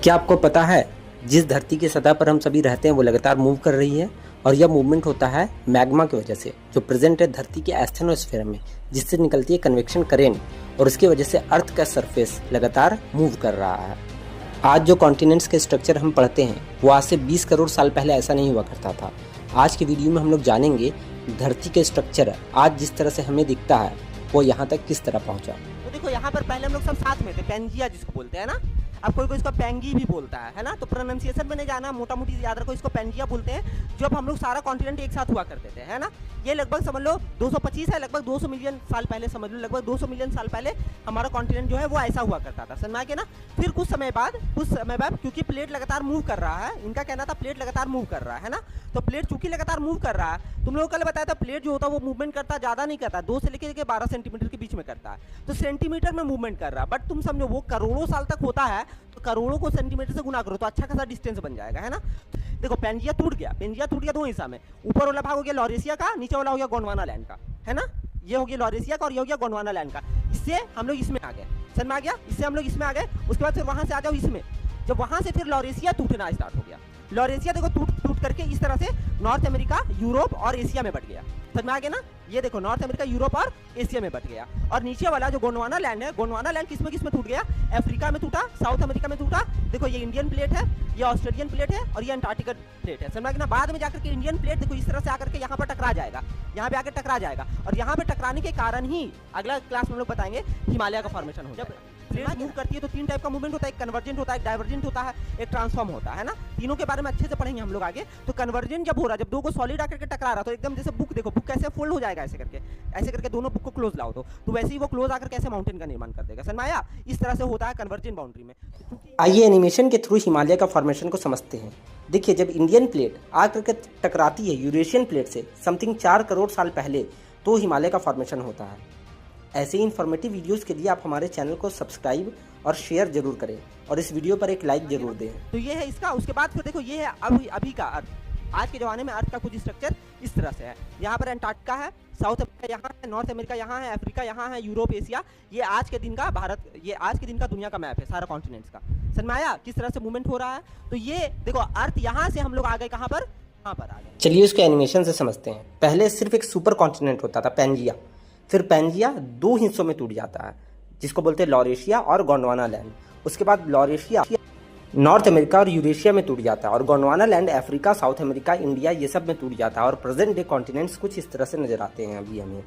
क्या आपको पता है जिस धरती की सतह पर हम सभी रहते हैं वो लगातार मूव कर रही है और यह मूवमेंट होता है मैग्मा की वजह से, जो प्रेजेंट है धरती के एस्थेनोस्फीयर में, जिससे निकलती है कन्वेक्शन करेंट और उसकी वजह से अर्थ का सरफेस लगातार मूव कर रहा है। आज जो कॉन्टिनेंट्स के स्ट्रक्चर हम पढ़ते हैं वो आज से 20 करोड़ साल पहले ऐसा नहीं हुआ करता था। आज की वीडियो में हम लोग जानेंगे धरती के स्ट्रक्चर आज जिस तरह से हमें दिखता है वो यहाँ तक किस तरह पहुँचा। तो देखो यहाँ पर पहले हम लोग सब साथ में थे, पेंजिया जिसको बोलते हैं ना, अब कोई कोई इसको पेंगी भी बोलता है ना, तो प्रोनाउंसिएशन में नहीं जाना, मोटा मोटी याद रखो, इसको पेंजिया बोलते हैं। जब हम लोग सारा कॉन्टिनेंट एक साथ हुआ करते थे, है ना, ये लगभग समझ लो 225 है, लगभग 200 मिलियन साल पहले, समझ लो लगभग 200 मिलियन साल पहले हमारा कॉन्टिनेंट जो है वो ऐसा हुआ करता था, समझ में आ गया ना। फिर कुछ समय बाद क्योंकि प्लेट लगातार मूव कर रहा है, इनका कहना था प्लेट लगातार मूव कर रहा है ना, तो प्लेट चूंकि लगातार मूव कर रहा है, तुम लोगों को कल बताया था प्लेट जो होता है वो मूवमेंट करता ज़्यादा नहीं करता, 2 से लेकर 12 सेंटीमीटर के बीच में करता है, तो सेंटीमीटर में मूवमेंट कर रहा है। बट तुम समझो वो करोड़ों साल तक होता है, तो करोड़ों को सेंटीमीटर से गुना करो तो अच्छा खासा डिस्टेंस बन जाएगा, है ना। देखो पेंजिया टूट गया 2 हिस्सा में, ऊपर वाला भाग हो गया लॉरेशिया का, नीचे वाला हो गया गोंडवाना लैंड का, है ना। ये हो गया लॉरेशिया का और ये हो गया गोंडवाना लैंड का। इससे हम लोग इसमें आ गए, समझ में आ गया, इससे हम लोग इसमें आ गए। उसके बाद फिर वहां से आ जाओ इसमें, जब वहां से फिर लॉरेशिया टूटना स्टार्ट हो गया, लॉरेशिया देखो टूट करके इस तरह से नॉर्थ अमेरिका, यूरोप और एशिया में बट गया, समझ में आ गया ना। ये देखो नॉर्थ अमेरिका, यूरोप और एशिया में बट गया। और नीचे वाला जो गोंडवाना लैंड है, गोंडवाना लैंड किसमें टूट गया, अफ्रीका में टूटा, साउथ अमेरिका में टूटा। देखो ये इंडियन प्लेट है, ये ऑस्ट्रेलियन प्लेट है और ये अंटार्कटिका प्लेट है, समझ में आ गया ना। बाद में जाकर के इंडियन प्लेट देखो इस तरह से आकर के यहाँ पर टकरा जाएगा, यहाँ पे आकर टकरा जाएगा, और यहाँ पे टकराने के कारण ही अगला क्लास में हम लोग बताएंगे हिमालय का फॉर्मेशन हो जाएगा। प्लेट मूव करती है तो 3 टाइप का मूवमेंट होता है, एक कन्वर्जेंट होता है, एक डाइवर्जेंट होता है, एक ट्रांसफॉर्म होता है ना। तीनों के बारे में अच्छे से पढ़ेंगे हम लोग आगे। तो कन्वर्जेंट जब हो रहा है, जब 2 को सॉलिड आकर के टकरा रहा तो एकदम जैसे बुक, देखो बुक कैसे फोल्ड हो जाएगा, ऐसे करके दोनों बुक को क्लोज लाओ तो वैसे ही वो क्लोज आकर कैसे माउंटेन का निर्माण कर देगा, समझ में आया। इस तरह से होता है कन्वर्जेंट बाउंड्री में। आइए एनिमेशन के थ्रू हिमालय का फॉर्मेशन को समझते हैं। देखिए जब इंडियन प्लेट आकर के टकराती है यूरेशियन प्लेट से समथिंग 4 करोड़ साल पहले, तो हिमालय का फॉर्मेशन होता है। ऐसे ही इन्फॉर्मेटिव वीडियोस के लिए आप हमारे चैनल को सब्सक्राइब और शेयर जरूर करें और इस वीडियो पर एक लाइक जरूर दें। तो ये है इसका। उसके बाद फिर देखो ये है अभी का अर्थ। आज के ज़माने में अर्थ का कुछ स्ट्रक्चर इस तरह से है। यहाँ पर अंटार्कटिका है, साउथ अमेरिका यहाँ है, नॉर्थ अमेरिका यहाँ है, अफ्रीका यहाँ है, यूरोप, एशिया। ये आज के दिन का भारत, ये आज के दिन का दुनिया का मैप है सारा कॉन्टिनेंट्स का, समझ में आया किस तरह से मूवमेंट हो रहा है। तो ये देखो अर्थ यहाँ से हम लोग आ गए कहाँ पर, यहाँ पर आ गए। चलिए उसके एनिमेशन से समझते हैं। पहले सिर्फ एक सुपर कॉन्टिनेंट होता था पेंजिया, फिर पेंजिया 2 हिस्सों में टूट जाता है जिसको बोलते हैं लॉरेशिया और गोंडवाना लैंड। उसके बाद लॉरेशिया नॉर्थ अमेरिका और यूरेशिया में टूट जाता है और Gondwana land Africa, south America, India ये सब में टूट जाता है। और प्रेजेंट डे कॉन्टिनेंट्स कुछ इस तरह से नजर आते हैं अभी हमें।